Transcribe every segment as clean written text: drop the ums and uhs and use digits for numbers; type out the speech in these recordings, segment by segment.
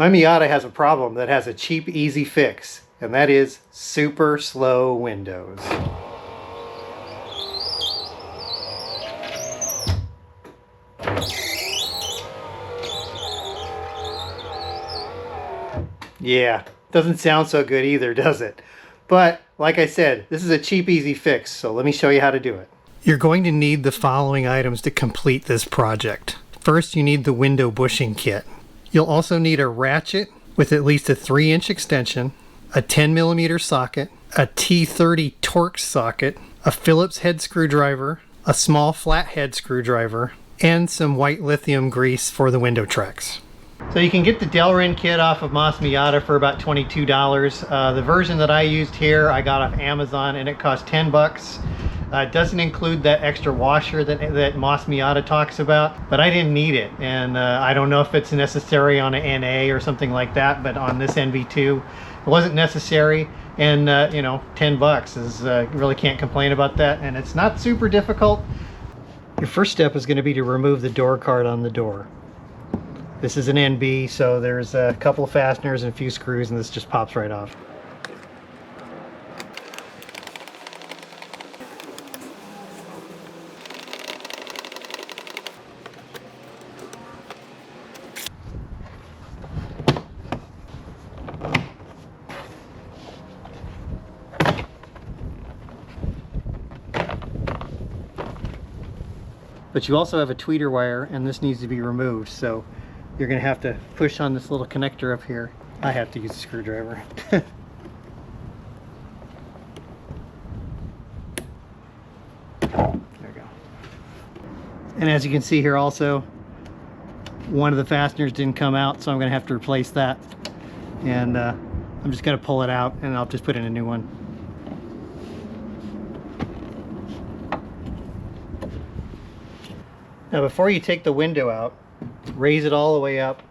My Miata has a problem that has a cheap, easy fix, and that is super slow windows. Yeah, doesn't sound so good either, does it? But like I said, this is a cheap, easy fix, so let me show you how to do it. You're going to need the following items to complete this project. First, you need the window bushing kit. You'll also need a ratchet with at least a 3-inch extension, a 10mm socket, a T30 Torx socket, a Phillips head screwdriver, a small flathead screwdriver, and some white lithium grease for the window tracks. So you can get the Delrin kit off of Mazda Miata for about $22. The version that I used here I got off Amazon and it cost 10 bucks. It doesn't include that extra washer that Mazda Miata talks about, but I didn't need it, and I don't know if it's necessary on an NA or something like that, but on this NV2 it wasn't necessary, and you know, 10 bucks is really can't complain about that, and it's not super difficult. Your first step is going to be to remove the door card on the door. This is an NB, so there's a couple of fasteners and a few screws, and this just pops right off. But you also have a tweeter wire, and this needs to be removed, so you're going to have to push on this little connector up here. I have to use a screwdriver. There we go. And as you can see here also, one of the fasteners didn't come out, so I'm going to have to replace that. And I'm just going to pull it out, and I'll just put in a new one. Now before you take the window out, raise it all the way up,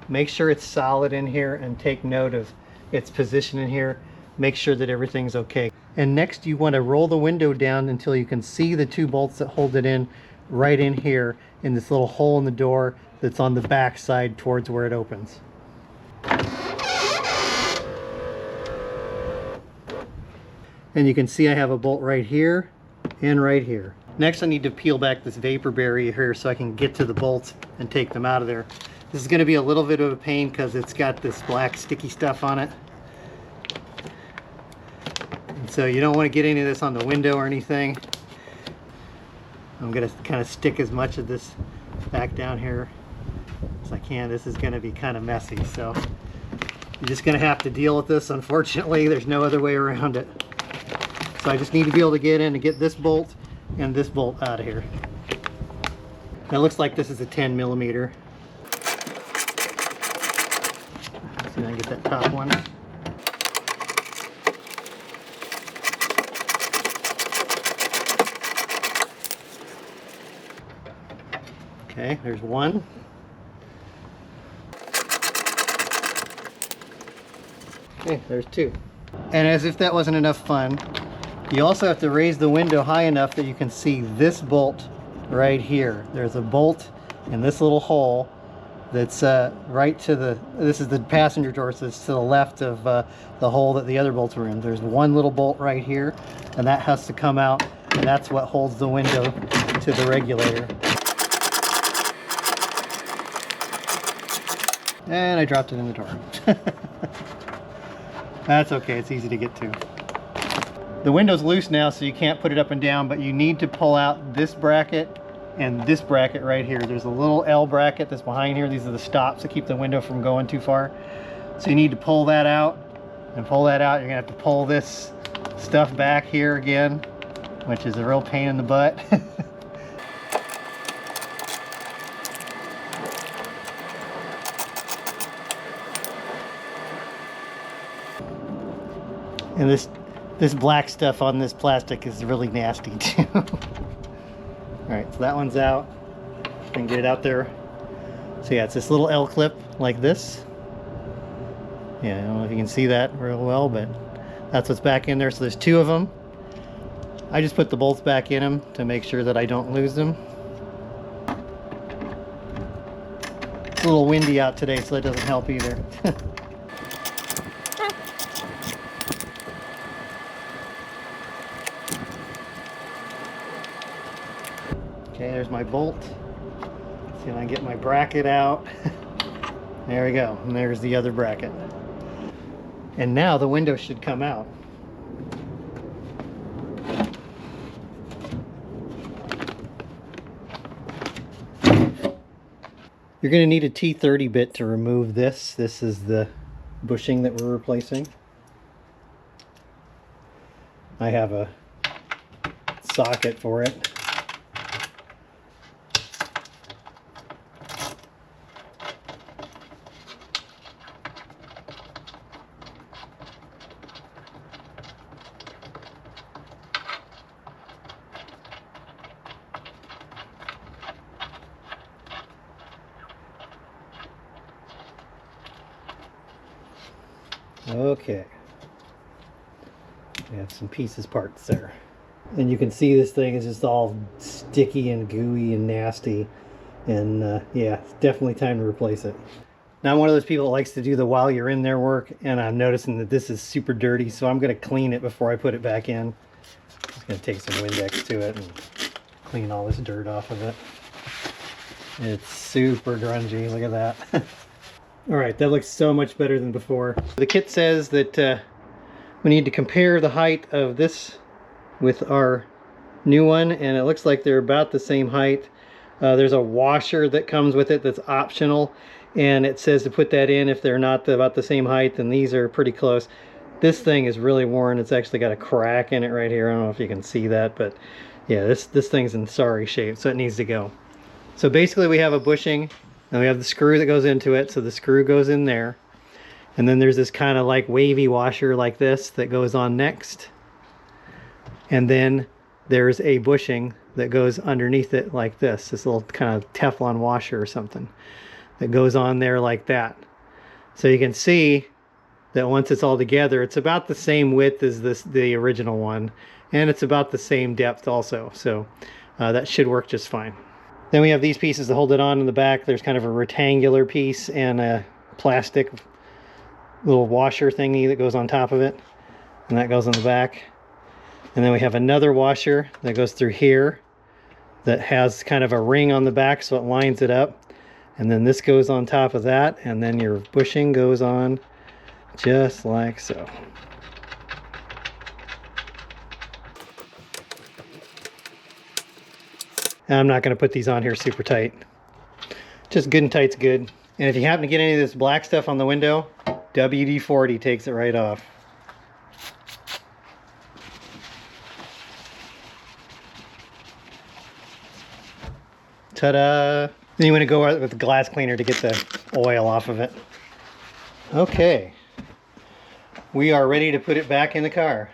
make sure it's solid in here, and take note of its position in here. Make sure that everything's okay. And next you want to roll the window down until you can see the 2 bolts that hold it in right in here in this little hole in the door that's on the back side towards where it opens. And you can see I have a bolt right here and right here. Next I need to peel back this vapor barrier here so I can get to the bolts and take them out of there. This is going to be a little bit of a pain because it's got this black sticky stuff on it. And so you don't want to get any of this on the window or anything. I'm going to kind of stick as much of this back down here as I can. This is going to be kind of messy, so you're just going to have to deal with this. Unfortunately, there's no other way around it. So I just need to be able to get in and get this bolt and this bolt out of here. Now it looks like this is a 10mm. Let's see if I can get that top one. Okay, there's one. Okay, there's 2. And as if that wasn't enough fun, you also have to raise the window high enough that you can see this bolt right here. There's a bolt in this little hole that's right to the, this is the passenger door, so it's to the left of the hole that the other bolts were in. There's one little bolt right here, and that has to come out, and that's what holds the window to the regulator. And I dropped it in the door. That's okay, it's easy to get to. The window's loose now, so you can't put it up and down, but you need to pull out this bracket and this bracket right here. There's a little L bracket that's behind here. These are the stops that keep the window from going too far. So you need to pull that out and pull that out. You're gonna have to pull this stuff back here again, which is a real pain in the butt. And this black stuff on this plastic is really nasty too. Alright, so that one's out. I can get it out there. So yeah, it's this little L clip like this. Yeah, I don't know if you can see that real well, but that's what's back in there. So there's 2 of them. I just put the bolts back in them to make sure that I don't lose them. It's a little windy out today, so that doesn't help either. Okay, there's my bolt. Let's see if I can get my bracket out. There we go, and there's the other bracket. And now the window should come out. You're going to need a T30 bit to remove this. This is the bushing that we're replacing. I have a socket for it. Okay, we have some pieces parts there, and you can see this thing is just all sticky and gooey and nasty, and yeah, it's definitely time to replace it. Now I'm one of those people that likes to do the while you're in there work, and I'm noticing that this is super dirty, so I'm going to clean it before I put it back in. Just going to take some Windex to it and clean all this dirt off of it. It's super grungy, look at that. Alright, that looks so much better than before. The kit says that we need to compare the height of this with our new one, and it looks like they're about the same height. There's a washer that comes with it that's optional, and it says to put that in if they're not about the same height, and these are pretty close. This thing is really worn. It's actually got a crack in it right here. I don't know if you can see that, but yeah, this thing's in sorry shape, so it needs to go. So basically we have a bushing, and we have the screw that goes into it, so the screw goes in there. And then there's this kind of like wavy washer like this that goes on next. And then there's a bushing that goes underneath it like this little kind of Teflon washer or something that goes on there like that. So you can see that once it's all together, it's about the same width as the original one, and it's about the same depth also. So that should work just fine. Then we have these pieces to hold it on in the back. There's kind of a rectangular piece and a plastic little washer thingy that goes on top of it, and that goes on the back. And then we have another washer that goes through here that has kind of a ring on the back, so it lines it up. And then this goes on top of that, and then your bushing goes on just like so. I'm not going to put these on here super tight. Just good and tight's good. And if you happen to get any of this black stuff on the window, WD-40 takes it right off. Ta-da! Then you want to go out with the glass cleaner to get the oil off of it. Okay. We are ready to put it back in the car.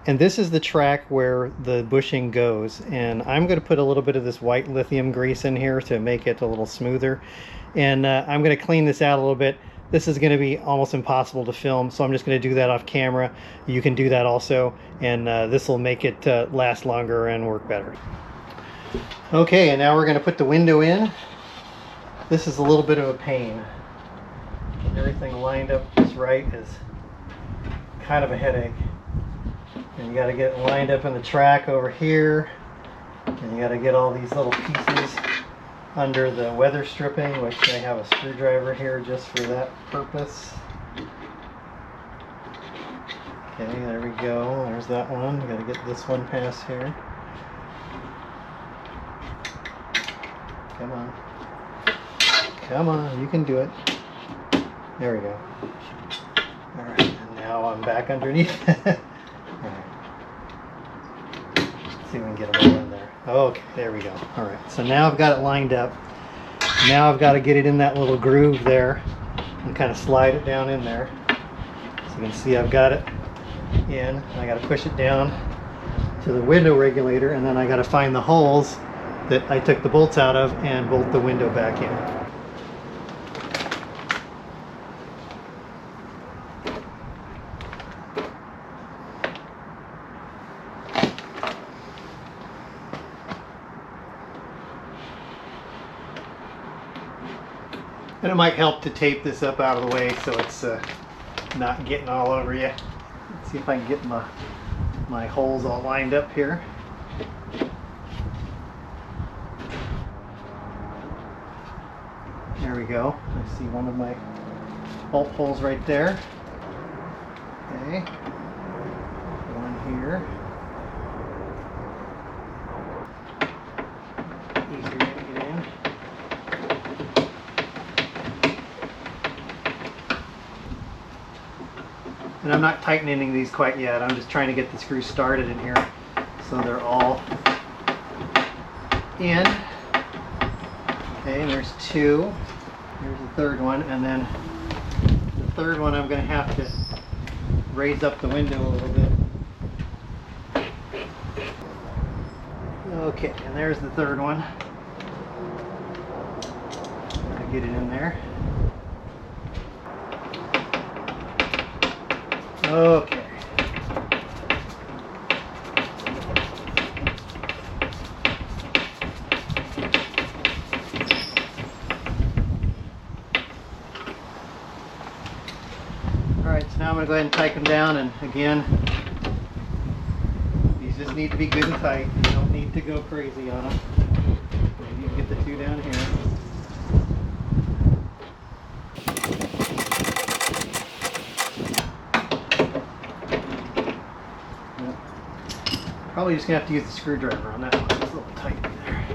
And this is the track where the bushing goes, and I'm going to put a little bit of this white lithium grease in here to make it a little smoother, and I'm going to clean this out a little bit. This is going to be almost impossible to film, so I'm just going to do that off camera. You can do that also, and this will make it last longer and work better. Okay, and now we're going to put the window in. This is a little bit of a pain. Getting everything lined up just right is kind of a headache. And you got to get it lined up in the track over here, and you got to get all these little pieces under the weather stripping, which I have a screwdriver here just for that purpose. Okay, there we go. There's that one. You got to get this one past here. Come on. Come on, you can do it. There we go. Alright, and now I'm back underneath. See if we can get them all in there. Okay, there we go. Alright, so now I've got it lined up. Now I've got to get it in that little groove there and kind of slide it down in there. So you can see I've got it in. I got to push it down to the window regulator, and then I got to find the holes that I took the bolts out of and bolt the window back in. And it might help to tape this up out of the way so it's not getting all over you. Let's see if I can get my holes all lined up here. There we go. I see one of my bolt holes right there. Okay. One here. Easier to get in. And I'm not tightening these quite yet. I'm just trying to get the screws started in here so they're all in. Okay, there's two. Here's the third one, and then the third one I'm going to have to raise up the window a little bit. Okay, and there's the third one. Gotta get it in there. Okay. Alright, so now I'm going to go ahead and tighten them down, and again, these just need to be good and tight. You don't need to go crazy on them. You need to get the two down here. Probably just going to have to use the screwdriver on that one. It's a little tight in there.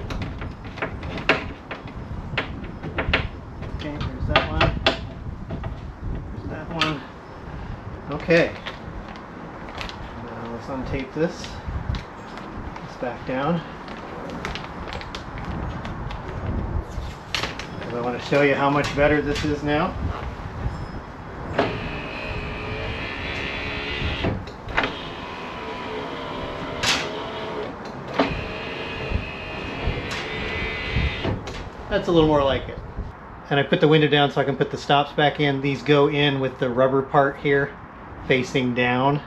Okay, there's that one. There's that one. Okay. Now let's untape this. This back down. Because I want to show you how much better this is now. That's a little more like it. And I put the window down so I can put the stops back in. These go in with the rubber part here facing down.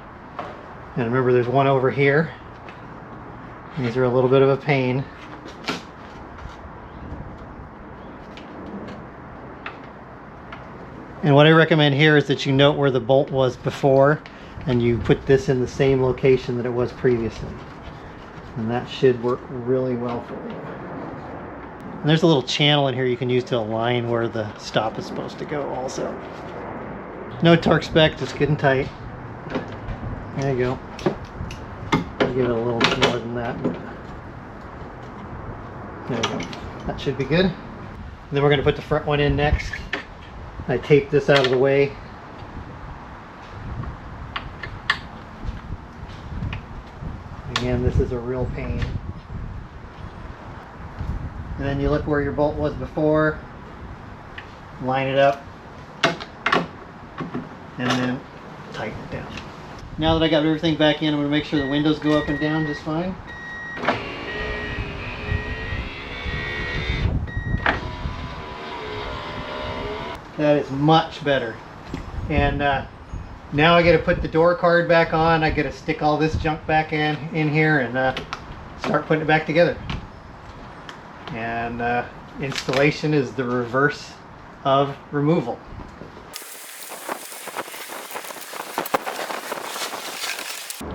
And remember, there's one over here. These are a little bit of a pain. And what I recommend here is that you note where the bolt was before and you put this in the same location that it was previously. And that should work really well for you. And there's a little channel in here you can use to align where the stop is supposed to go also. No torque spec, just good and tight. There you go. I'll give it a little more than that. There we go. That should be good. And then we're going to put the front one in next. I taped this out of the way. Again, this is a real pain. And then you look where your bolt was before, line it up, and then tighten it down. Now that I got everything back in, I'm going to make sure the windows go up and down just fine. That is much better. And now I got to put the door card back on. I got to stick all this junk back in here and start putting it back together. And installation is the reverse of removal.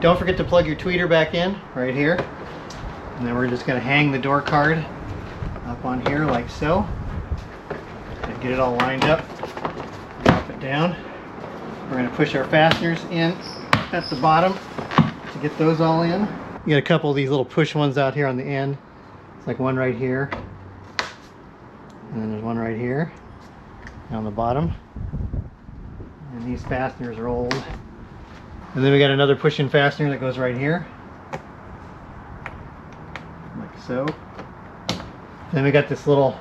Don't forget to plug your tweeter back in right here. And then we're just going to hang the door card up on here like so. And get it all lined up. Drop it down. We're going to push our fasteners in at the bottom to get those all in. You got a couple of these little push ones out here on the end. It's like one right here, and then there's one right here on the bottom, and these fasteners are old. And then we got another push-in fastener that goes right here, like so. Then we got this little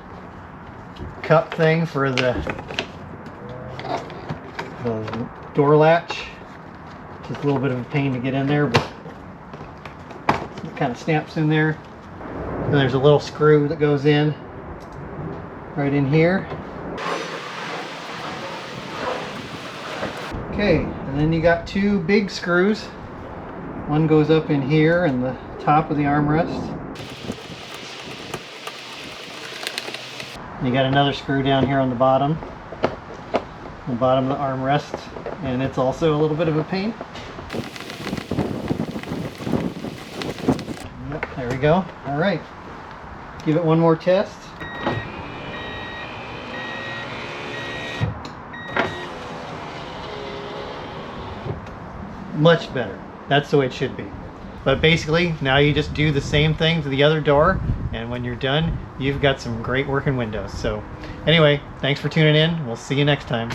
cup thing for the door latch. Just a little bit of a pain to get in there, but it kind of snaps in there. And there's a little screw that goes in right in here. Okay, and then you got two big screws. One goes up in here in the top of the armrest. You got another screw down here on the bottom of the armrest, and it's also a little bit of a pain. Yep, there we go. All right, give it one more test. Much better. That's the way it should be. But basically, now you just do the same thing to the other door, and when you're done, you've got some great working windows. So anyway, thanks for tuning in. We'll see you next time.